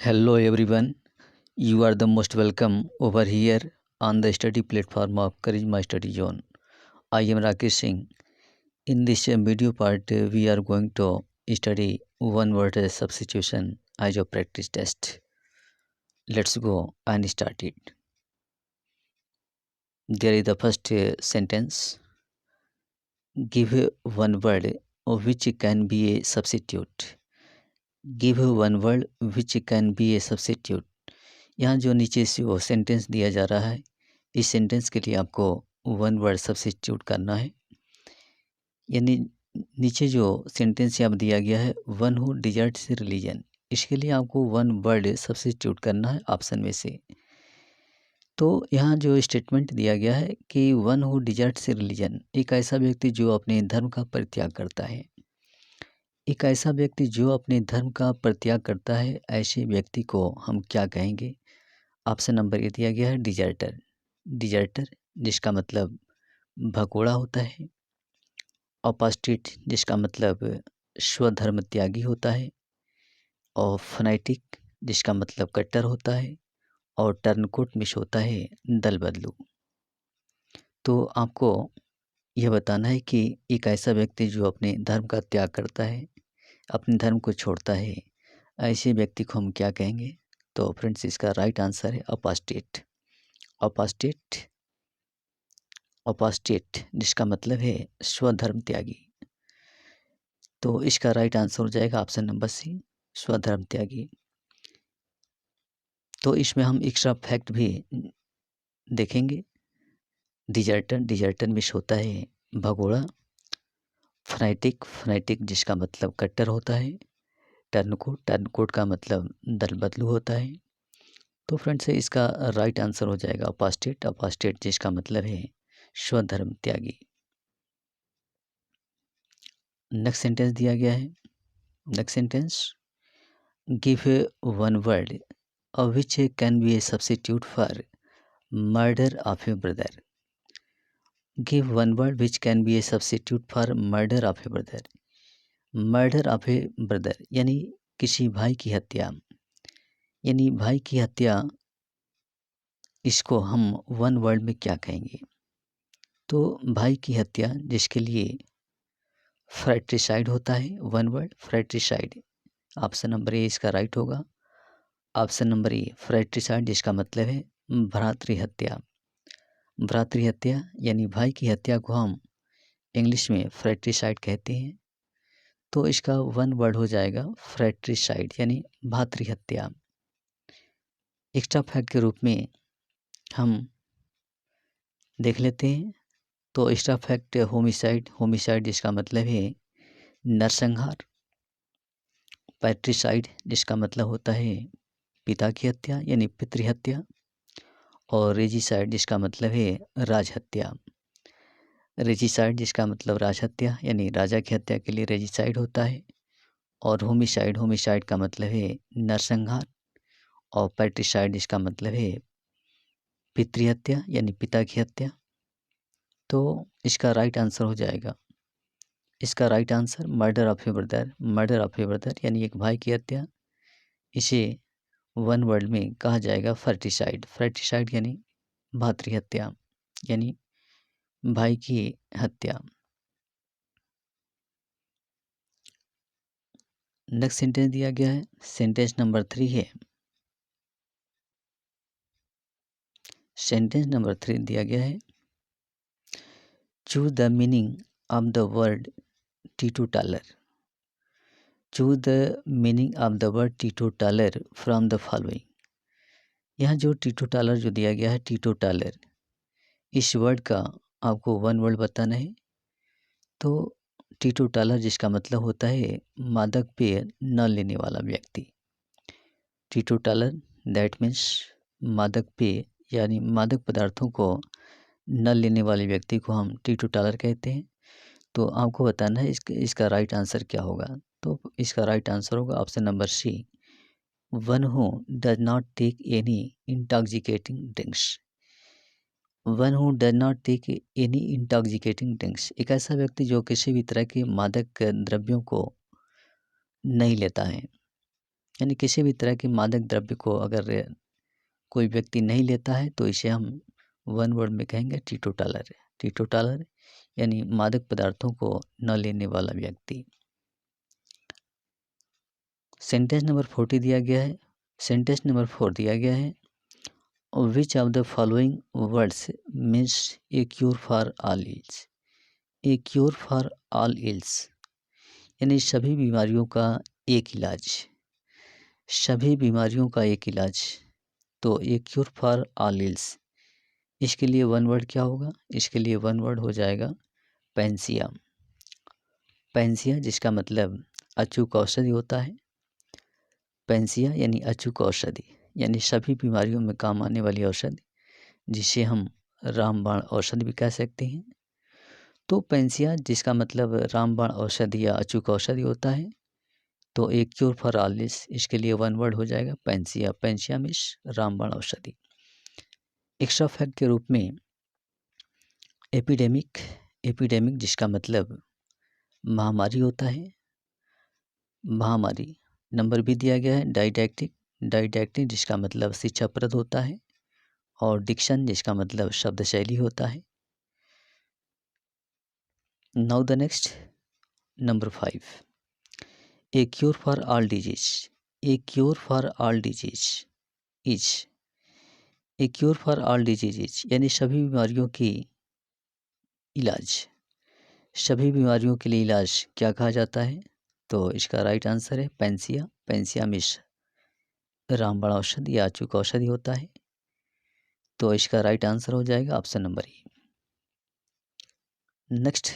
Hello everyone, you are the most welcome over here on the study platform of Charisma Study Zone. I am Rakesh Singh. In this video part, we are going to study one word substitution as a practice test. Let's go and start it. There is the first sentence. Give one word which can be a substitute. Give one word which can be a substitute. यहाँ जो नीचे से वो sentence दिया जा रहा है, इस सेंटेंस के लिए आपको वन वर्ड सब्स्टिट्यूट करना है। यानी नीचे जो सेंटेंस यहाँ दिया गया है, वन हु डिजर्ट्स रिलीजन, इसके लिए आपको वन वर्ड सब्स्टिट्यूट करना है ऑप्शन में से। तो यहाँ जो स्टेटमेंट दिया गया है कि वन हु डिजर्ट्स रिलीजन, एक ऐसा व्यक्ति जो अपने धर्म का परित्याग करता है। एक ऐसा व्यक्ति जो अपने धर्म का परित्याग करता है, ऐसे व्यक्ति को हम क्या कहेंगे? ऑप्शन नंबर ए दिया गया है डिजर्टर। डिजर्टर जिसका मतलब भगोड़ा होता है। अपोस्टेट जिसका मतलब स्वधर्म त्यागी होता है। और फनाइटिक जिसका मतलब कट्टर होता है। और टर्नकोट मिस होता है दल बदलू। तो आपको यह बताना है कि एक ऐसा व्यक्ति जो अपने धर्म का त्याग करता है, अपने धर्म को छोड़ता है, ऐसे व्यक्ति को हम क्या कहेंगे? तो फ्रेंड्स, इसका राइट आंसर है अपोस्टेट। अपोस्टेट, अपोस्टेट जिसका मतलब है स्वधर्म त्यागी। तो इसका राइट आंसर हो जाएगा ऑप्शन नंबर सी, स्वधर्म त्यागी। तो इसमें हम एक्स्ट्रा फैक्ट भी देखेंगे। डिजर्टर, डिजर्टर मिस होता है भगोड़ा। फनाइटिक, फनाइटिक जिसका मतलब कट्टर होता है। टर्नकोट, टर्नकोट का मतलब दल बदलू होता है। तो फ्रेंड्स, इसका राइट आंसर हो जाएगा अपोस्टेट। अपोस्टेट जिसका मतलब है स्वधर्म त्यागी। नेक्स्ट सेंटेंस दिया गया है। Next sentence, give one word which can be a substitute for murder of a brother. Give one word which can be a substitute for murder of a brother. Murder of a brother यानी किसी भाई की हत्या, यानी भाई की हत्या, इसको हम वन वर्ड में क्या कहेंगे? तो भाई की हत्या जिसके लिए फ्रैट्रिसाइड होता है, one word fratricide. Option number A इसका राइट होगा। ऑप्शन नंबर ए फ्रैट्रिसाइड जिसका मतलब है भ्रातृ हत्या। भ्रातृ हत्या यानी भाई की हत्या को हम इंग्लिश में फ्रैट्रिसाइड कहते हैं। तो इसका वन वर्ड हो जाएगा फ्रैट्रिसाइड यानी भ्रातृ हत्या। एक्स्ट्रा फैक्ट के रूप में हम देख लेते हैं। तो एक्स्ट्रा फैक्ट होमिसाइड, होमिसाइड जिसका मतलब है नरसंहार। पैट्रिसाइड जिसका मतलब होता है पिता की हत्या यानी पितृहत्या। और रेजिसाइड जिसका मतलब है राजहत्या। रेजिसाइड जिसका मतलब राजहत्या यानी राजा की हत्या के लिए रेजिसाइड होता है। और होमिसाइड, होमिसाइड का मतलब है नरसंहार। और पैट्रिसाइड जिसका मतलब है पितृहत्या यानी पिता की हत्या। तो इसका राइट आंसर हो जाएगा, इसका right answer murder of A brother. Murder of A brother यानी एक भाई की हत्या, इसे वन वर्ड में कहा जाएगा फर्टिसाइड। फर्टिसाइड यानी भातृ हत्या यानी भाई की हत्या। नेक्स्ट सेंटेंस दिया गया है, सेंटेंस नंबर 3 है। सेंटेंस नंबर 3 दिया गया है, choose the meaning of the word teetotaller. Choose the meaning of the word teetotaller from the following. यहाँ जो टीटोटालर जो दिया गया है, टीटोटालर, इस वर्ड का आपको वन वर्ड बताना है। तो टीटोटालर जिसका मतलब होता है मादक पेय न लेने वाला व्यक्ति। टीटोटालर दैट मीन्स मादक पेय यानी मादक पदार्थों को न लेने वाले व्यक्ति को हम टीटोटालर कहते हैं। तो आपको बताना है इसका राइट आंसर क्या होगा। तो इसका राइट आंसर होगा option number C, one who does not take any intoxicating drinks. One who does not take any intoxicating drinks, एक ऐसा व्यक्ति जो किसी भी तरह के मादक द्रव्यों को नहीं लेता है। यानी किसी भी तरह के मादक द्रव्य को अगर कोई व्यक्ति नहीं लेता है तो इसे हम वन वर्ड में कहेंगे टीटोटालर। टीटोटालर यानी मादक पदार्थों को न लेने वाला व्यक्ति। सेंटेंस नंबर 40 दिया गया है। सेंटेंस नंबर 4 दिया गया है, विच of the following words means A cure for all ills. A cure for all ills यानी सभी बीमारियों का एक इलाज। सभी बीमारियों का एक इलाज। तो ए क्यूर फॉर ऑल इल्स, इसके लिए वन वर्ड क्या होगा? इसके लिए वन वर्ड हो जाएगा पैंसिया। पैंसिया जिसका मतलब अचूक औषधि होता है। पैंसिया यानी अचूक औषधि, यानी सभी बीमारियों में काम आने वाली औषधि, जिसे हम रामबाण औषधि भी कह सकते हैं। तो पैंसिया जिसका मतलब रामबाण औषधि या अचूक औषधि होता है, तो एक क्योर फॉर ऑल इल्स, इसके लिए वन वर्ड हो जाएगा पैंसिया। पैंसिया मीन्स रामबाण औषधि। एक्स्ट्रा फैक्ट के रूप में एपिडेमिक, एपिडेमिक जिसका मतलब महामारी होता है। महामारी। नंबर भी दिया गया है डाइडैक्टिक। डाइडैक्टिक जिसका मतलब शिक्षाप्रद होता है। और डिक्शन जिसका मतलब शब्द शैली होता है। Now the next number 5, A cure for all disease. A cure for all disease is. A cure for all disease यानी सभी बीमारियों की इलाज। सभी बीमारियों के लिए इलाज क्या कहा जाता है? तो इसका राइट आंसर है पैंसिया। पैंसिया मीन्स रामबाण औषधि या अचूक औषधि होता है। तो इसका राइट आंसर हो जाएगा ऑप्शन नंबर ई। नेक्स्ट,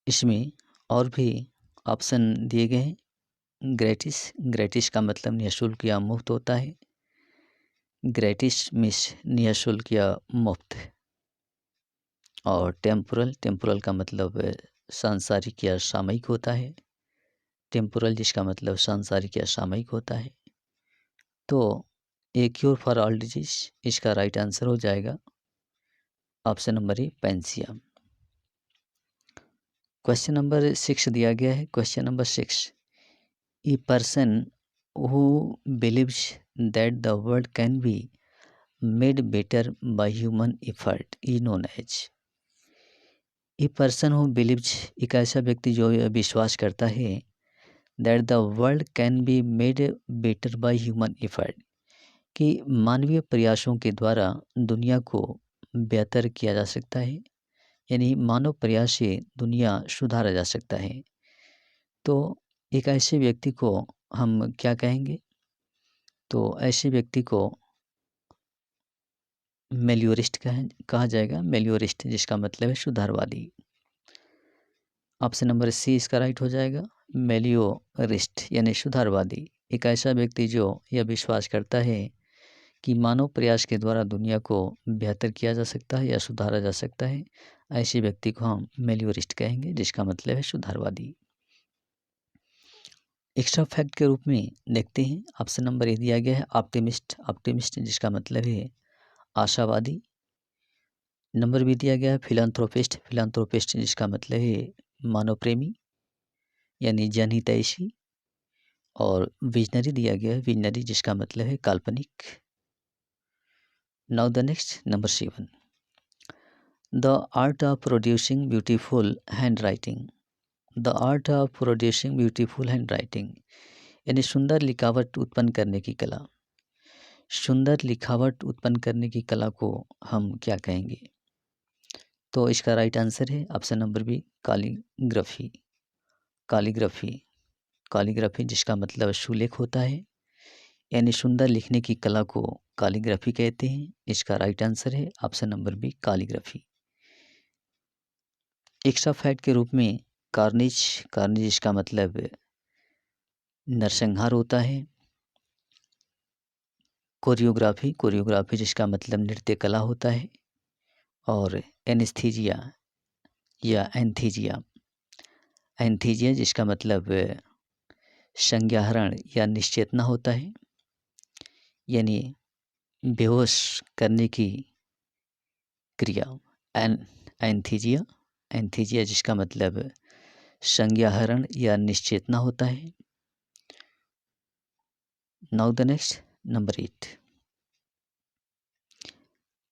इसमें और भी ऑप्शन दिए गए हैं। ग्रेटिस। ग्रेटिस का मतलब निःशुल्क या मुफ्त होता है। ग्रेटिस मीन्स निःशुल्क या मुफ्त। और टेम्पोरल, टेम्पोरल का मतलब सांसारिक या सामयिक होता है। टेम्पोरल जिसका मतलब सांसारिक या सामयिक होता है। तो a cure for all disease, इसका राइट आंसर हो जाएगा option number A panacea. Question number 6 दिया गया है। Question number 6, a person who believes that the world can be made better by human effort is known as. A person who believes, एक ऐसा व्यक्ति जो यह विश्वास करता है that the world can be made better by human effort, कि मानवीय प्रयासों के द्वारा दुनिया को बेहतर किया जा सकता है, यानी मानव प्रयास से दुनिया सुधारा जा सकता है। तो एक ऐसे व्यक्ति को हम क्या कहेंगे? तो ऐसे व्यक्ति को मेलियोरिस्ट कहा जाएगा। मेलियोरिस्ट जिसका मतलब है सुधारवादी। ऑप्शन नंबर सी इसका राइट हो जाएगा, मेलियोरिस्ट यानी सुधारवादी। एक ऐसा व्यक्ति जो यह विश्वास करता है कि मानव प्रयास के द्वारा दुनिया को बेहतर किया जा सकता है या सुधारा जा सकता है, ऐसे व्यक्ति को हम मेलियोरिस्ट कहेंगे, जिसका मतलब है सुधारवादी। एक्स्ट्रा फैक्ट के रूप में देखते हैं, ऑप्शन नंबर ए दिया गया है ऑप्टिमिस्ट। ऑप्टिमिस्ट जिसका मतलब है आशावादी। नंबर भी दिया गया है फिलांथ्रोपिस्ट। फिलांथ्रोपिस्ट जिसका मतलब है मानव प्रेमी यानी जनहितैषी। और विजनरी दिया गया है विजनरी जिसका मतलब है काल्पनिक। Now the next number 7, the art of producing beautiful hand writing. The art of producing beautiful hand writing यानी सुंदर लिखावट उत्पन्न करने की कला। सुंदर लिखावट उत्पन्न करने की कला को हम क्या कहेंगे? तो इसका राइट आंसर है ऑप्शन नंबर बी कालीग्राफी। कालीग्राफी, कालीग्राफी जिसका मतलब सुलेख होता है, यानी सुंदर लिखने की कला को कालीग्राफी कहते हैं। इसका राइट आंसर है option number B calligraphy. Extra fact के रूप में कार्निज। कार्निज इसका मतलब नरसंहार होता है। कोरियोग्राफी, कोरियोग्राफी जिसका मतलब नृत्य कला होता है। और एनेस्थीजिया या एंथीजिया, एंथीजिया जिसका मतलब संज्ञाहरण या निश्चेतना होता है, यानी बेहोश करने की क्रिया। एंथीजिया, एंथीजिया जिसका मतलब संज्ञाहरण या निश्चेतना होता है। Now the next, number 8.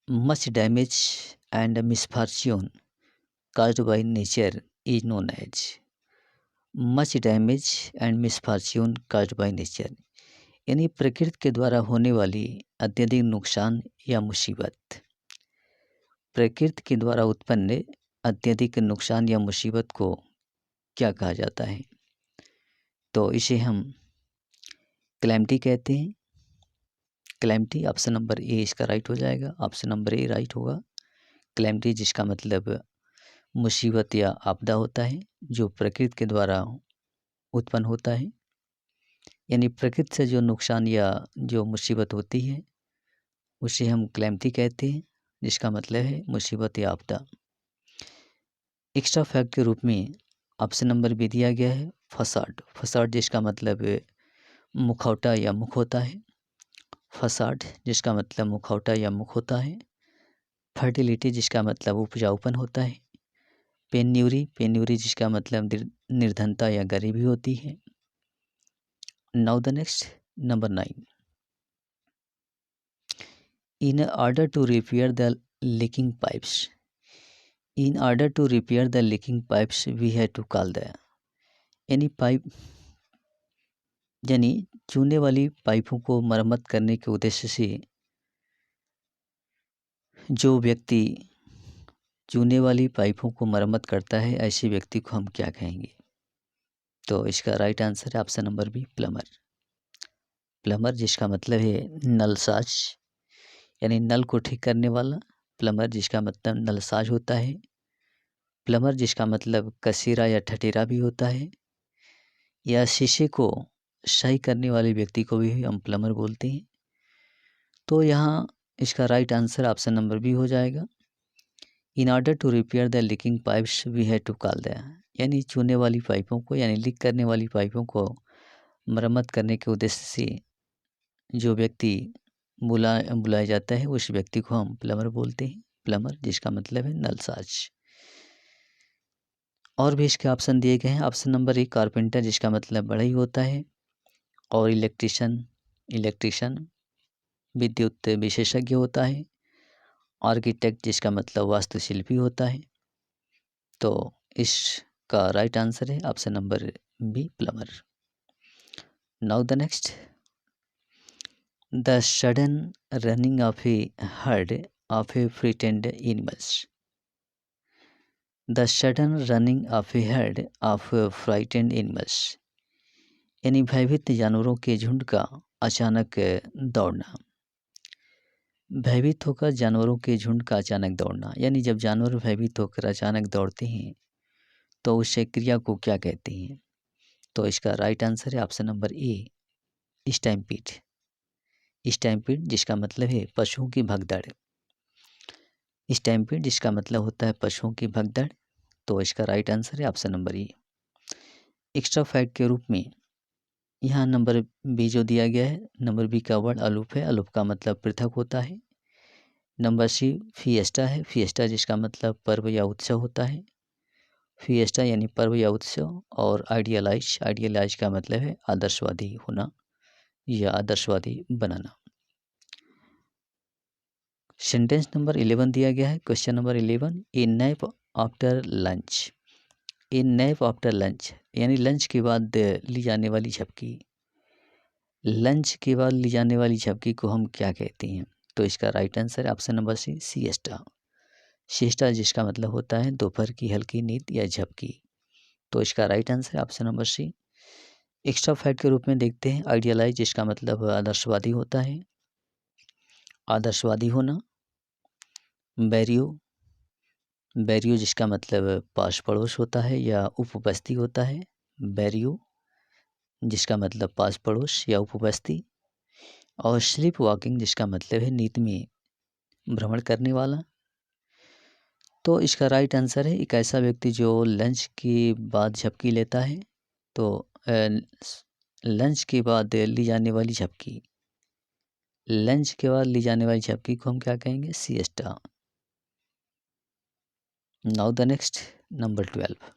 Much damage and misfortune caused by nature is known as. Much damage and misfortune caused by nature, यानी प्रकृति के द्वारा होने वाली अत्यधिक नुकसान या मुसीबत। प्रकृति के द्वारा उत्पन्न अत्यधिक नुकसान या मुसीबत को क्या कहा जाता है? तो इसे हम कैलेमिटी कहते हैं। कैलेमिटी, ऑप्शन नंबर ए इसका राइट हो जाएगा। ऑप्शन नंबर ए राइट होगा। कैलेमिटी जिसका मतलब मुसीबत या आपदा होता है जो प्रकृति के द्वारा उत्पन्न होता है, यानी प्रकृति से जो नुकसान या जो मुसीबत होती है उसे हम कैलेमिटी कहते हैं, जिसका मतलब है मुसीबत या आपदा। एक्स्ट्रा फैक्ट के रूप में ऑप्शन नंबर बी दिया गया है फसाड। फसाड जिसका मतलब मुखौटा या मुख होता है। फसाड जिसका मतलब मुखौटा या मुख होता है। फर्टिलिटी जिसका मतलब उपजाऊपन होता है। पेन्यूरी, पेन्यूरी जिसका मतलब निर्धनता या गरीबी होती है। Now the next, number 9. In order to repair the leaking pipes, in order to repair the leaking pipes we had to call the, यानी पाइप यानी चूने वाली पाइपों को मरम्मत करने के उद्देश्य से जो व्यक्ति चूने वाली पाइपों को मरम्मत करता है, ऐसे व्यक्ति को हम क्या कहेंगे? तो इसका राइट आंसर है option number B, plumber. Plumber जिसका मतलब है नलसाज, यानी नल को ठीक करने वाला। प्लम्बर जिसका मतलब नलसाज होता है। प्लम्बर जिसका मतलब कसीरा या ठठेरा भी होता है, या शीशे को सही करने वाले व्यक्ति को भी हम प्लम्बर बोलते हैं। तो यहाँ इसका right answer option number B हो जाएगा। In order to repair the leaking pipes we had to call the, यानी चूने वाली पाइपों को यानी लीक करने वाली पाइपों को मरम्मत करने के उद्देश्य से जो व्यक्ति बुलाया जाता है उस व्यक्ति को हम प्लम्बर बोलते हैं। प्लम्बर जिसका मतलब है नलसाज। और भी इसके ऑप्शन दिए गए हैं। ऑप्शन नंबर ए कारपेंटर जिसका मतलब बढ़ई होता है, और इलेक्ट्रिशियन विद्युत विशेषज्ञ होता है। आर्किटेक्ट जिसका मतलब वास्तुशिल्पी होता है। तो इसका राइट आंसर है option number B, plumber. Now the next, the sudden running of a herd of a frightened animals. The sudden running of a herd of frightened animals, यानी भयभीत जानवरों के झुंड का अचानक दौड़ना। भयभीत होकर जानवरों के झुंड का अचानक दौड़ना, यानी जब जानवर भयभीत होकर अचानक दौड़ते हैं तो उस क्रिया को क्या कहते हैं? तो इसका राइट आंसर है ऑप्शन नंबर ए, स्टैम्पीड। स्टैम्पीड जिसका मतलब है पशुओं की भगदड़। स्टैम्पीड जिसका मतलब होता है पशुओं की भगदड़। तो इसका राइट आंसर है ऑप्शन नंबर ए। एक्स्ट्रा फैक्ट के रूप में यहाँ नंबर बी जो दिया गया है, नंबर बी का वर्ड अलूप है। अलूप का मतलब पृथक होता है। नंबर सी फिएस्टा है। फिएस्टा जिसका मतलब पर्व या उत्सव होता है। फिएस्टा यानी पर्व या उत्सव। और आइडियलाइज का मतलब है आदर्शवादी होना या आदर्शवादी बनाना। सेंटेंस नंबर 11 दिया गया है। क्वेश्चन नंबर 11, ए नैप आफ्टर लंच। ए नैप आफ्टर लंच, यानी लंच के बाद ली जाने वाली झपकी। लंच के बाद ली जाने वाली झपकी को हम क्या कहते हैं? तो इसका right answer option number C, siesta. Siesta जिसका मतलब होता है दोपहर की हल्की नींद या झपकी। तो इसका right answer option number C. Extra fact के रूप में देखते हैं, आइडियलाइज जिसका मतलब आदर्शवादी होता है। आदर्शवादी होना। बैरियो जिसका मतलब पास पड़ोस होता है या उपबस्ती होता है। बैरियो जिसका मतलब पास पड़ोस या उपबस्ती। और स्लीप वॉकिंग जिसका मतलब है नींद में भ्रमण करने वाला। तो इसका राइट आंसर है एक ऐसा व्यक्ति जो लंच के बाद झपकी लेता है। तो लंच के बाद ली जाने वाली झपकी, लंच के बाद ली जाने वाली झपकी को हम क्या कहेंगे? Siesta. Now the next, number 12,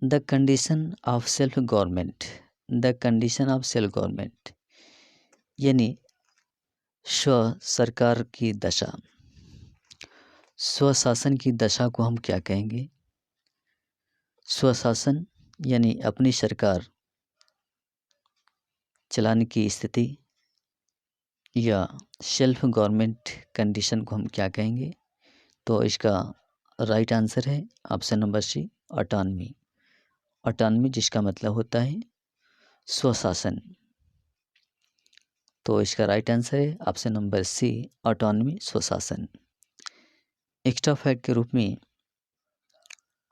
the condition of self government the condition of self government, यानी स्व सरकार की दशा, स्वशासन की दशा को हम क्या कहेंगे? स्वशासन यानी अपनी सरकार चलाने की स्थिति, या सेल्फ गवर्नमेंट कंडीशन को हम क्या कहेंगे? तो इसका राइट आंसर है option number C, autonomy. Autonomy जिसका मतलब होता है स्वशासन। तो इसका राइट आंसर है ऑप्शन नंबर सी, ऑटोनमी, स्वशासन। एक्स्ट्रा फैक्ट के रूप में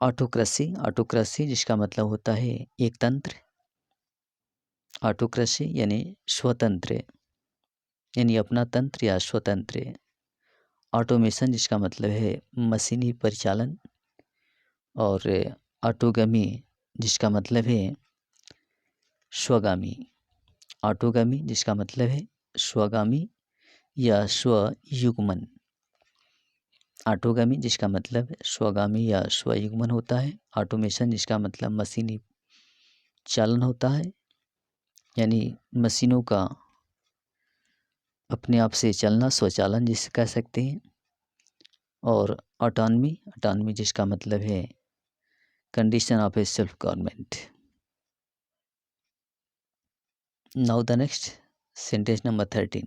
ऑटोक्रेसी, ऑटोक्रेसी जिसका मतलब होता है एक तंत्र, ऑटोक्रेसी यानी स्वतंत्र, यानी अपना तंत्र या स्वतंत्र। ऑटोमेशन जिसका मतलब है मशीनी परिचालन, और ऑटोगमी जिसका मतलब है स्वगामी। ऑटोगमी जिसका मतलब है स्वगामी या स्वयुग्मन। ऑटोगमी जिसका मतलब स्वगामी या स्वयुग्मन होता है। ऑटोमेशन जिसका मतलब मशीनी चालन होता है, यानी मशीनों का अपने आप से चलना, स्वचालन जिसे कह सकते हैं। और ऑटोनमी, ऑटोनमी जिसका मतलब है condition of A self government. Now the next sentence number 13,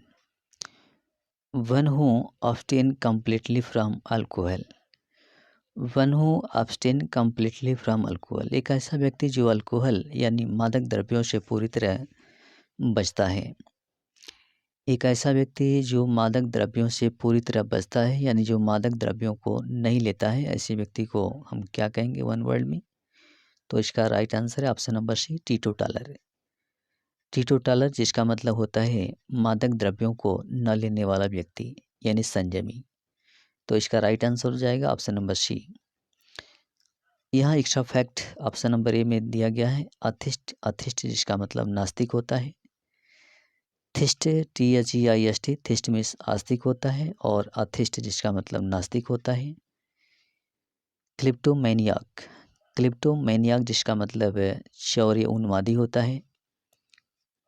one who abstain completely from alcohol। One who abstain completely from alcohol, एक ऐसा व्यक्ति जो अल्कोहल यानी मादक द्रव्यों से पूरी तरह बचता है। एक ऐसा व्यक्ति जो मादक द्रव्यों से पूरी तरह बचता है, यानी जो मादक द्रव्यों को नहीं लेता है, ऐसे व्यक्ति को हम क्या कहेंगे वन वर्ड में? तो इसका राइट आंसर है ऑप्शन नंबर सी, टीटोटालर। टीटोटालर जिसका मतलब होता है मादक द्रव्यों को न लेने वाला व्यक्ति, यानी संयमी। तो इसका राइट आंसर हो जाएगा ऑप्शन नंबर सी। यहाँ extra fact option number A में दिया गया है, अथिष्ट। अथिष्ट जिसका मतलब नास्तिक होता है। थिस्ट, THEIST, थिस्ट में आस्तिक होता है, और अथिष्ट जिसका मतलब नास्तिक होता है। क्लिप्टोमैनियाक, क्लिप्टोमैनियाक जिसका मतलब चौर्य उन्मादी होता है।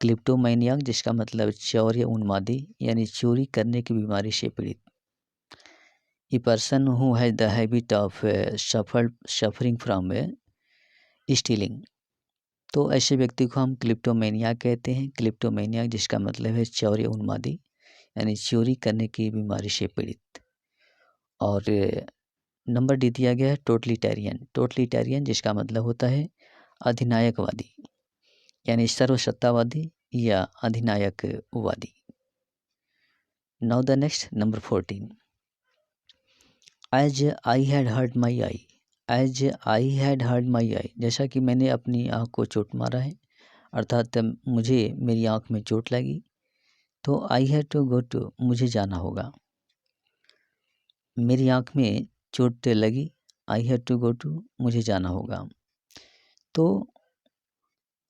क्लिप्टोमैनियाक जिसका मतलब चौर्य उन्मादी यानी चोरी करने की बीमारी से पीड़ित। ए person who has the habit of suffering from stealing. तो ऐसे व्यक्ति को हम क्लिप्टोमैनियाक कहते हैं। क्लिप्टोमैनियाक जिसका मतलब है चौर्य उन्मादी यानी चोरी करने की बीमारी से पीड़ित। और नंबर डी दिया गया है टोटलिटेरियन। टोटलिटेरियन जिसका मतलब होता है अधिनायकवादी, यानी सर्वसत्तावादी या अधिनायकवादी। Now the next number 14, as I had hurt my eye. As I had hurt my eye, जैसा कि मैंने अपनी आँख को चोट मारा है, अर्थात मुझे मेरी आँख में चोट लगी। तो I had to go to, मुझे जाना होगा। मेरी आँख में चोट लगी, I had to go to, मुझे जाना होगा। तो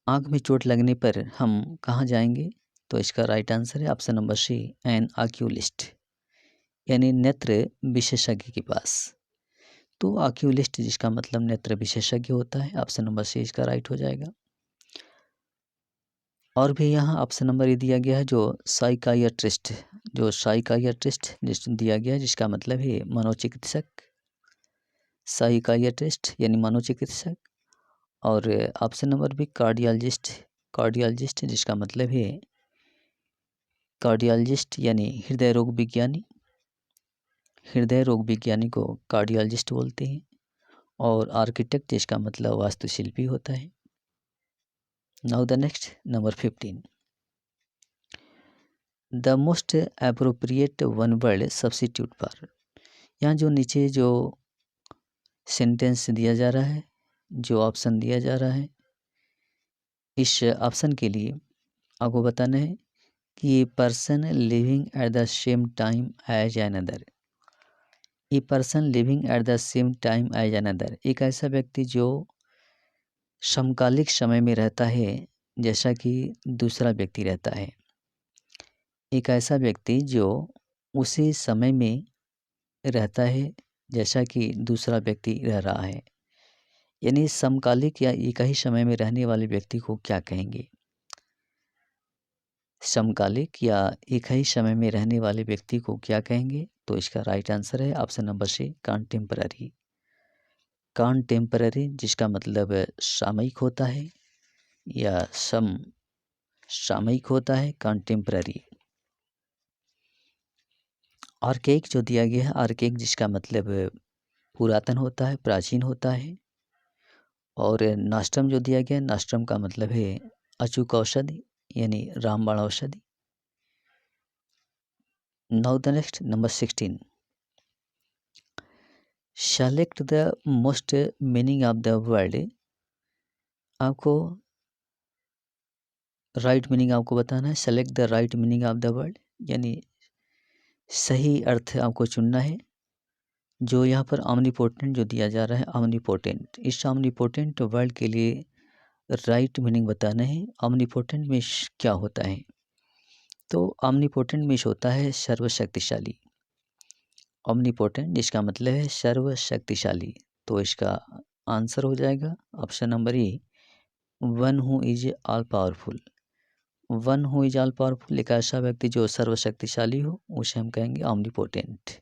आँख में चोट लगने पर हम कहाँ जाएंगे? तो इसका राइट आंसर है option number C, an oculist, यानी नेत्र विशेषज्ञ के पास। तो ऑक्यूलिस्ट जिसका मतलब नेत्र विशेषज्ञ होता है, ऑप्शन नंबर सी इसका राइट हो जाएगा। और भी यहाँ ऑप्शन नंबर ये दिया गया है जो साइकाइट्रिस्ट, जो साइकाइट्रिस्ट जिस दिया गया है जिसका मतलब है मनोचिकित्सक। साइकाइट्रिस्ट यानी मनोचिकित्सक। और ऑप्शन नंबर भी कार्डियोलॉजिस्ट, कार्डियोलॉजिस्ट जिसका मतलब है कार्डियोलॉजिस्ट यानी हृदय रोग विज्ञानी। हृदय रोग विज्ञानी को कार्डियोलॉजिस्ट बोलते हैं। और आर्किटेक्ट जिसका मतलब वास्तुशिल्पी होता है। Now the next number 15, the most appropriate one word substitute for. यहाँ जो नीचे जो सेंटेंस दिया जा रहा है, जो ऑप्शन दिया जा रहा है, इस ऑप्शन के लिए आपको बताना है कि a person living at the same time as another. A person living at the same time as another, एक ऐसा व्यक्ति जो समकालिक समय में रहता है जैसा कि दूसरा व्यक्ति रहता है। एक ऐसा व्यक्ति जो उसी समय में रहता है जैसा कि दूसरा व्यक्ति रह रहा है, यानी समकालिक या एक ही समय में रहने वाले व्यक्ति को क्या कहेंगे? समकालिक या एक ही समय में रहने वाले व्यक्ति को क्या कहेंगे? तो इसका राइट आंसर है option number C, contemporary. Contemporary जिसका मतलब सामयिक होता है या सामयिक होता है, कॉन्टेम्पररी। आर्केक जो दिया गया है, आर्केक जिसका मतलब पुरातन होता है, प्राचीन होता है। और नास्ट्रम जो दिया गया है, नास्ट्रम का मतलब है अचूक औषधि यानी रामबाण औषधि। Now the next number 16, select the most meaning of the word. आपको राइट मीनिंग आपको बताना है। Select the right meaning of the word यानी सही अर्थ आपको चुनना है। जो यहाँ पर ऑमनीपोटेंट जो दिया जा रहा है, ऑमनीपोटेंट, इस ऑमनीपोटेंट वर्ड के लिए राइट मीनिंग बताना है। ऑमनीपोटेंट मीन्स क्या होता है? तो ऑमनीपोटेंट मीन्स होता है सर्वशक्तिशाली। ऑमनीपोटेंट जिसका मतलब है सर्वशक्तिशाली। तो इसका आंसर हो जाएगा option number A, one who is all powerful. One who is all powerful, एक ऐसा व्यक्ति जो सर्वशक्तिशाली हो, उसे हम कहेंगे ऑमनीपोटेंट।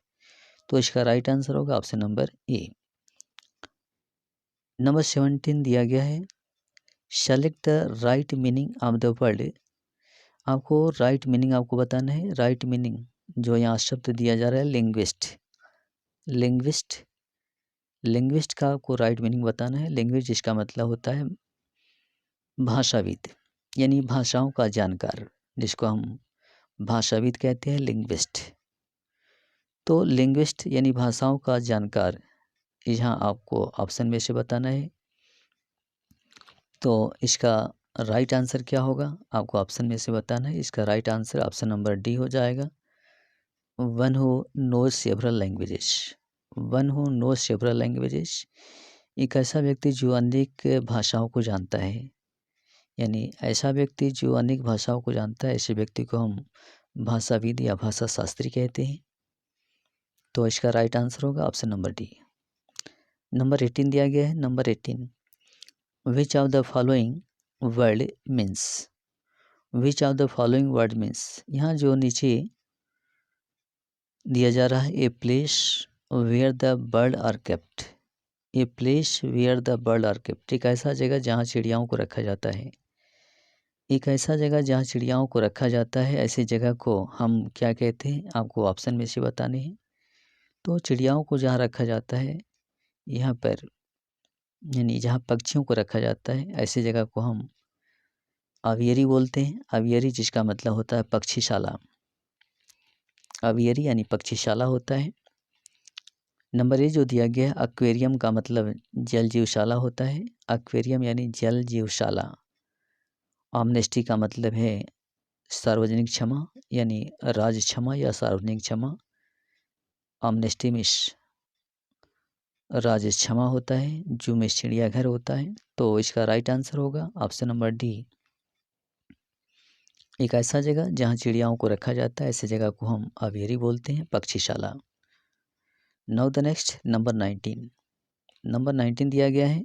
तो इसका राइट आंसर होगा ऑप्शन नंबर ए। नंबर 17 दिया गया है, select the right meaning of the word. आपको राइट मीनिंग आपको बताना है। राइट मीनिंग जो यहाँ शब्द दिया जा रहा है, लिंग्विस्ट। लिंग्विस्ट, लिंग्विस्ट का आपको राइट मीनिंग बताना है। लिंग्विस्ट जिसका मतलब होता है भाषाविद यानी भाषाओं का जानकार, जिसको हम भाषाविद कहते हैं, लिंग्विस्ट। तो लिंग्विस्ट यानी भाषाओं का जानकार, यहाँ आपको ऑप्शन में से बताना है। तो इसका राइट आंसर क्या होगा? आपको ऑप्शन में से बताना है। इसका right answer option number D हो जाएगा, one who knows several languages. One who knows several languages, एक ऐसा व्यक्ति जो अनेक भाषाओं को जानता है, यानी ऐसा व्यक्ति जो अनेक भाषाओं को जानता है, ऐसे व्यक्ति को हम भाषाविद या भाषा शास्त्री कहते हैं। तो इसका राइट आंसर होगा ऑप्शन नंबर डी। नंबर 18 दिया गया है। Number 18, which of the following word means. Which of the following word means, यहाँ जो नीचे दिया जा रहा है, a place where the bird are kept. A place where the bird are kept, एक ऐसा जगह जहाँ चिड़ियाओं को रखा जाता है। एक ऐसा जगह जहाँ चिड़ियाओं को रखा जाता है, ऐसी जगह को हम क्या कहते हैं? आपको ऑप्शन में से बताने हैं। तो चिड़ियाओं को जहाँ रखा जाता है, यहाँ पर यानी जहाँ पक्षियों को रखा जाता है, ऐसी जगह को हम अवियरी बोलते हैं। अवियरी जिसका मतलब होता है पक्षीशाला। अवियरी यानी पक्षीशाला होता है। नंबर ए जो दिया गया है, एक्वेरियम का मतलब जल जीवशाला होता है। एक्वेरियम यानी जल जीवशाला। ऑमनेस्टी का मतलब है सार्वजनिक क्षमा यानी राज क्षमा या सार्वजनिक क्षमा। ऑमनेस्टी मिस राज क्षमा होता है, जो में चिड़ियाघर होता है। तो इसका राइट आंसर होगा ऑप्शन नंबर डी, एक ऐसा जगह जहाँ चिड़ियाओं को रखा जाता है, ऐसी जगह को हम अवियरी बोलते हैं, पक्षीशाला। Now the next number 19। Number 19 दिया गया है,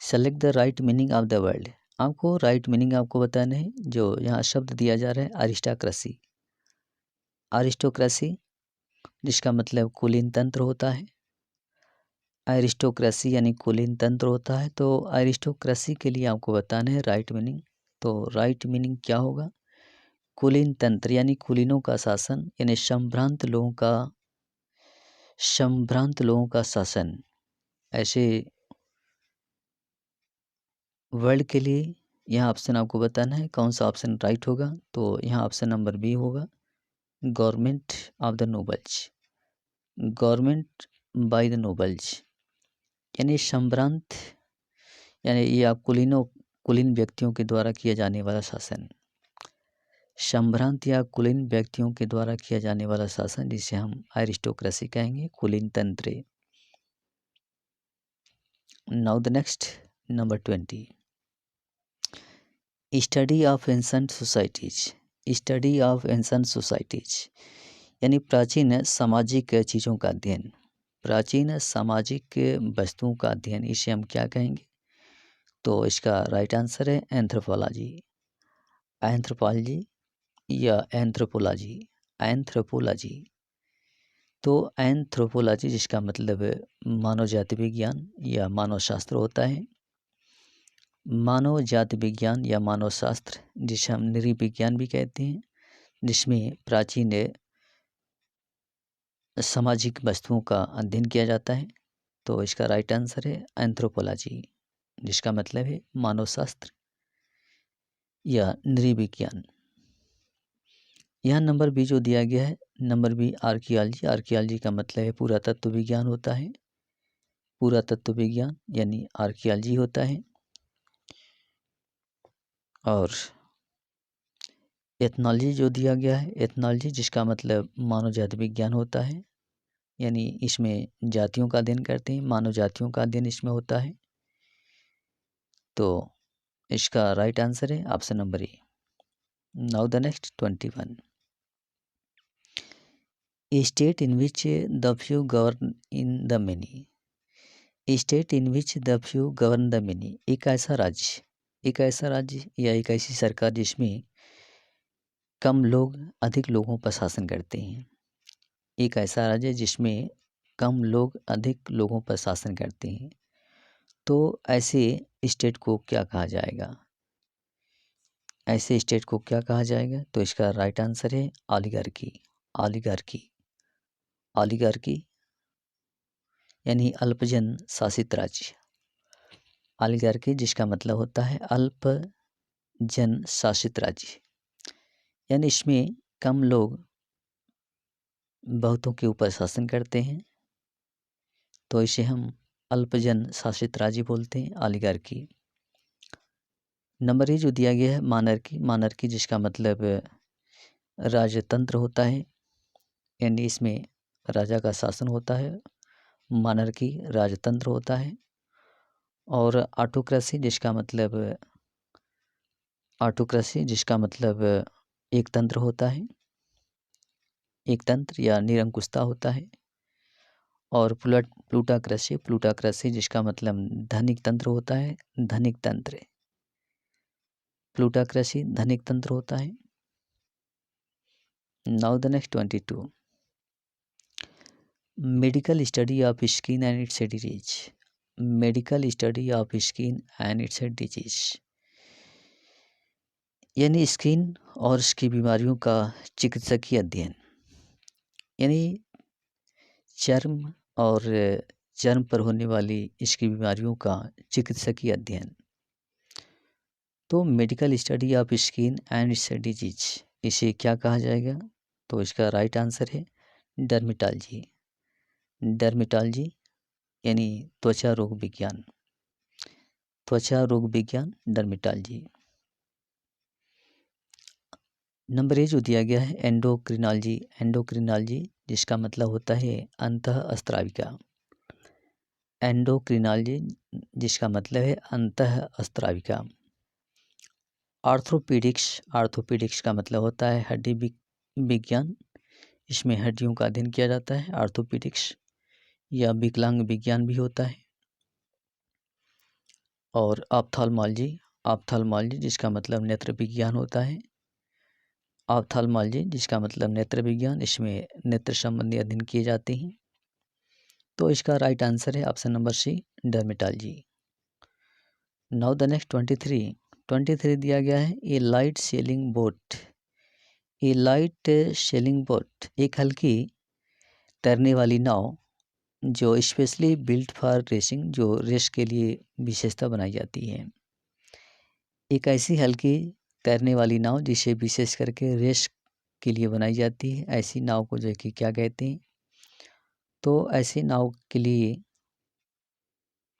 select the right meaning of the word. आपको राइट मीनिंग आपको बताना है। जो यहाँ शब्द दिया जा रहा है, अरिस्टोक्रेसी। अरिस्टोक्रेसी जिसका मतलब कुलीन तंत्र होता है। अरिस्टोक्रेसी यानी कुलीन तंत्र होता है। तो अरिस्टोक्रेसी के लिए आपको बताना है राइट मीनिंग। तो राइट मीनिंग क्या होगा? कुलीन तंत्र यानी कुलीनों का शासन, यानी संभ्रांत लोगों का शासन। ऐसे वर्ड के लिए यहाँ ऑप्शन आपको बताना है, कौन सा ऑप्शन राइट होगा। तो यहाँ ऑप्शन नंबर बी होगा, government of the nobles. Government by the nobles यानी संभ्रांत, यानी या कुलीन व्यक्तियों के द्वारा किया जाने वाला शासन। संभ्रांत या कुलीन व्यक्तियों के द्वारा किया जाने वाला शासन, जिसे हम अरिस्टोक्रेसी कहेंगे, कुलीन तंत्र। Now the next number 20, study of ancient societies. Study of ancient societies यानी प्राचीन सामाजिक चीज़ों का अध्ययन, प्राचीन सामाजिक वस्तुओं का अध्ययन, इसे हम क्या कहेंगे? तो इसका राइट आंसर है एंथ्रोपोलॉजी। एंथ्रोपोलॉजी या एंथ्रोपोलॉजी। एंथ्रोपोलॉजी तो एंथ्रोपोलॉजी जिसका मतलब मानव जाति विज्ञान या मानव शास्त्र होता है। मानव जाति विज्ञान या मानव शास्त्र जिसे हम नृविज्ञान भी कहते हैं, जिसमें प्राचीन सामाजिक वस्तुओं का अध्ययन किया जाता है। तो इसका राइट आंसर है एंथ्रोपोलॉजी, जिसका मतलब है मानव शास्त्र या नृविज्ञान। यहाँ नंबर बी जो दिया गया है, नंबर बी आर्कियोलॉजी। आर्कियोलॉजी का मतलब है पुरातत्व विज्ञान होता है। पुरातत्व विज्ञान यानी आर्कियोलॉजी होता है। और एथनोलॉजी जो दिया गया है, एथनोलॉजी जिसका मतलब मानव जाति विज्ञान होता है, यानी इसमें जातियों का अध्ययन करते हैं, मानव जातियों का अध्ययन इसमें होता है। तो इसका राइट आंसर है option number A. Now the next 21। A state in which the few govern in the many। A state in which the few govern the many। एक ऐसा राज्य या एक ऐसी सरकार जिसमें कम लोग अधिक लोगों पर शासन करते हैं। एक ऐसा राज्य जिसमें कम लोग अधिक लोगों पर शासन करते हैं। तो ऐसे स्टेट को क्या कहा जाएगा? ऐसे स्टेट को क्या कहा जाएगा? तो इसका राइट आंसर है ऑलिगार्की। ऑलिगार्की ऑलिगार्की यानी अल्पजन शासित राज्य। ऑलिगार्की जिसका मतलब होता है अल्पजन शासित राज्य, यानी इसमें कम लोग बहुतों के ऊपर शासन करते हैं। तो इसे हम अल्पजन शासित राज्य बोलते हैं, ऑलिगार्की। नंबर ए जो दिया गया है मानर्की। मानर्की जिसका मतलब राजतंत्र होता है, यानी इसमें राजा का शासन होता है। मानर्की राजतंत्र होता है। और ऑटोक्रेसी जिसका मतलब एक तंत्र होता है, एक तंत्र या निरंकुशता होता है। और प्लूटाक्रेसी जिसका मतलब धनिक तंत्र होता है, धनिक तंत्र। प्लूटाक्रेसी धनिक तंत्र होता है। Now the next 22। Medical study of skin and it's disease. Medical study of skin and it's disease यानी स्किन और इसकी बीमारियों का चिकित्सकीय अध्ययन, यानी चर्म और चर्म पर होने वाली इसकी बीमारियों का चिकित्सकीय अध्ययन। तो medical study of skin and it's disease इसे क्या कहा जाएगा? तो इसका राइट आंसर है डर्मेटोलॉजी। डर्मेटोलॉजी यानी त्वचा रोग विज्ञान। त्वचा रोग विज्ञान डर्मेटोलॉजी। नंबर ए जो दिया गया है एंडोक्रिनोलॉजी। एंडोक्रिनोलॉजी जिसका मतलब होता है अंतःस्त्राविका। एंडोक्रिनोलॉजी जिसका मतलब है अंतःस्त्राविका। आर्थोपीडिक्स का मतलब होता है हड्डी विज्ञान। इसमें हड्डियों का अध्ययन किया जाता है, आर्थोपीडिक्स या विकलांग विज्ञान भी होता है। और ऑप्थाल्मोलॉजी जिसका मतलब नेत्र विज्ञान होता है। ऑप्थाल्मोलॉजी जिसका मतलब नेत्र विज्ञान, इसमें नेत्र संबंधी अध्ययन किए जाते हैं। तो इसका राइट आंसर है option number C dermatology. Now the next 23 दिया गया है a light sailing boat. A light sailing boat एक हल्की तैरने वाली नाव जो स्पेशली बिल्ट फॉर रेसिंग, जो रेस के लिए विशेषता बनाई जाती है। एक ऐसी हल्की तैरने वाली नाव जिसे विशेष करके रेस के लिए बनाई जाती है, ऐसी नाव को जो कि क्या कहते हैं? तो ऐसी नाव के लिए,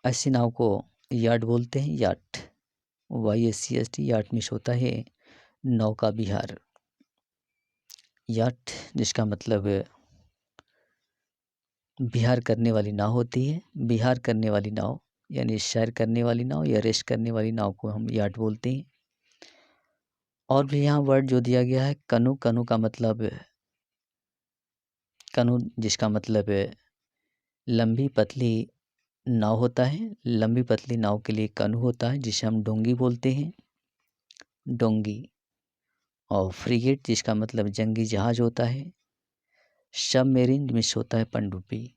ऐसी नाव को याट बोलते हैं, याट। YACHT याट मीन्स होता है नौका विहार। याट जिसका मतलब विहार करने वाली नाव होती है। विहार करने वाली नाव यानी सैर करने वाली नाव या रेस्ट करने वाली नाव को हम याट बोलते हैं। और भी यहाँ वर्ड जो दिया गया है कनु। कनु का मतलब कनु जिसका मतलब लंबी पतली नाव होता है। लंबी पतली नाव के लिए कनु होता है, जिसे हम डोंगी बोलते हैं, डोंगी। और फ्रिगेट जिसका मतलब जंगी जहाज होता है, सबमेरीन मिस होता है पनडुब्बी।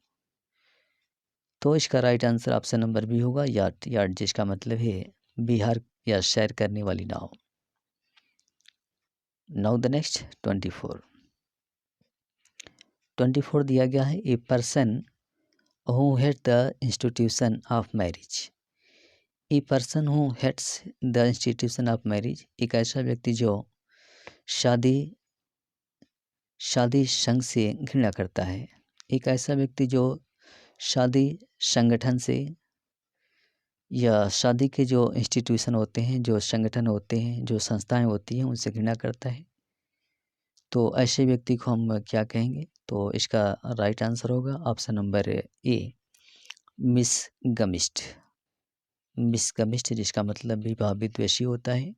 तो इसका right answer option number B होगा, याट। याट जिसका मतलब है बिहार या सैर करने वाली नाव। Now the next 24। 24 दिया गया है, ए person who head the institution of marriage. A person who heads the institution of marriage, एक ऐसा व्यक्ति जो शादी संघ से घृणा करता है। एक ऐसा व्यक्ति जो शादी संगठन से या शादी के जो इंस्टीट्यूशन होते हैं, जो संगठन होते हैं, जो संस्थाएं होती हैं, उनसे घृणा करता है। तो ऐसे व्यक्ति को हम क्या कहेंगे? तो इसका राइट आंसर होगा ऑप्शन नंबर ए, मिसगमिस्ट। मिसगमिस्ट जिसका मतलब विवाह विद्वेषी होता है।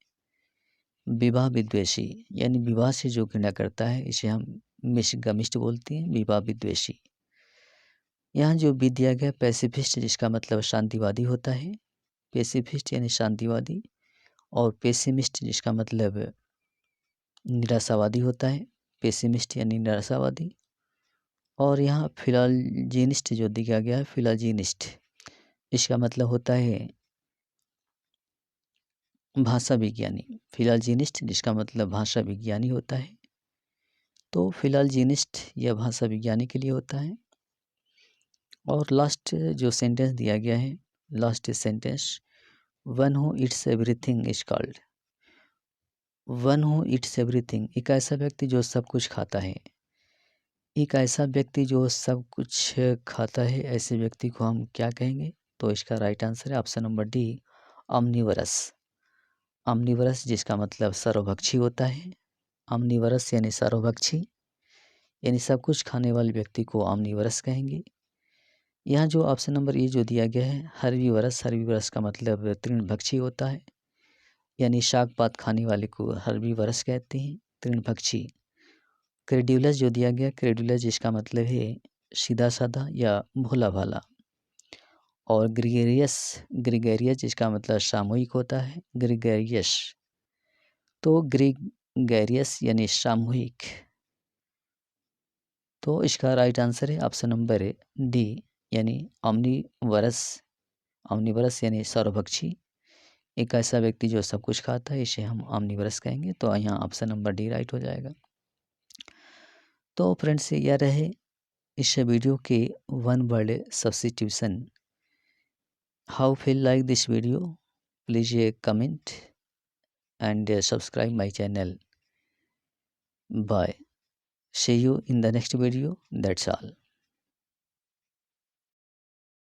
विवाह विद्वेषी यानी विवाह से जो घृणा करता है, इसे हम मिसगमिस्ट बोलते हैं, विवाह विद्वेषी। यहाँ जो बी दिया गया पैसिफिस्ट जिसका मतलब शांतिवादी होता है। पैसिफिस्ट यानी शांतिवादी। और पेसिमिस्ट जिसका मतलब निराशावादी होता है। पेसिमिस्ट यानी निराशावादी। और यहाँ फिलॉलजिनिस्ट जो दिया गया है, फिलॉलजिनिस्ट, इसका मतलब होता है भाषा विज्ञानी। फिलॉलजिनिस्ट जिसका मतलब भाषा विज्ञानी होता है। तो फिलॉलजिनिस्ट यह भाषा विज्ञानी के लिए होता है। और लास्ट जो सेंटेंस दिया गया है, last sentence, one who Yeats everything is called. One who Yeats everything, एक ऐसा व्यक्ति जो सब कुछ खाता है। एक ऐसा व्यक्ति जो सब कुछ खाता है, ऐसे व्यक्ति को हम क्या कहेंगे? तो इसका राइट आंसर है ऑप्शन नंबर डी, ऑमनिवरस। ऑमनिवरस जिसका मतलब सर्वभक्षी होता है। ऑमनिवरस यानी सर्वभक्षी, यानी सब कुछ खाने वाले व्यक्ति को ऑमनिवरस कहेंगे। यहाँ जो ऑप्शन नंबर ए जो दिया गया है, हर्बीवरस, हर्बीवरस का मतलब तृणभक्षी होता है, यानी शाक पात खाने वाले को हर्बीवरस कहते हैं, तृणभक्षी। क्रेड्यूलस जो दिया गया, क्रेड्यूलस जिसका मतलब है सीधा साधा या भोला भाला। और ग्रिगेरियस, ग्रिगेरियस जिसका मतलब सामूहिक होता है, ग्रिगेरियस। तो ग्रिगेरियस यानी सामूहिक। तो इसका राइट आंसर है ऑप्शन नंबर डी, यानी ऑमनिवरस। ऑमनिवरस यानी सर्वभक्षी। एक ऐसा व्यक्ति जो सब कुछ खाता है, इसे हम ऑमनिवरस कहेंगे। तो यहाँ ऑप्शन नंबर डी राइट हो जाएगा। तो फ्रेंड्स, यह रहे इस वीडियो के one word substitution. How feel like this video? Please comment and subscribe my channel. Bye. See you in the next video. That's all.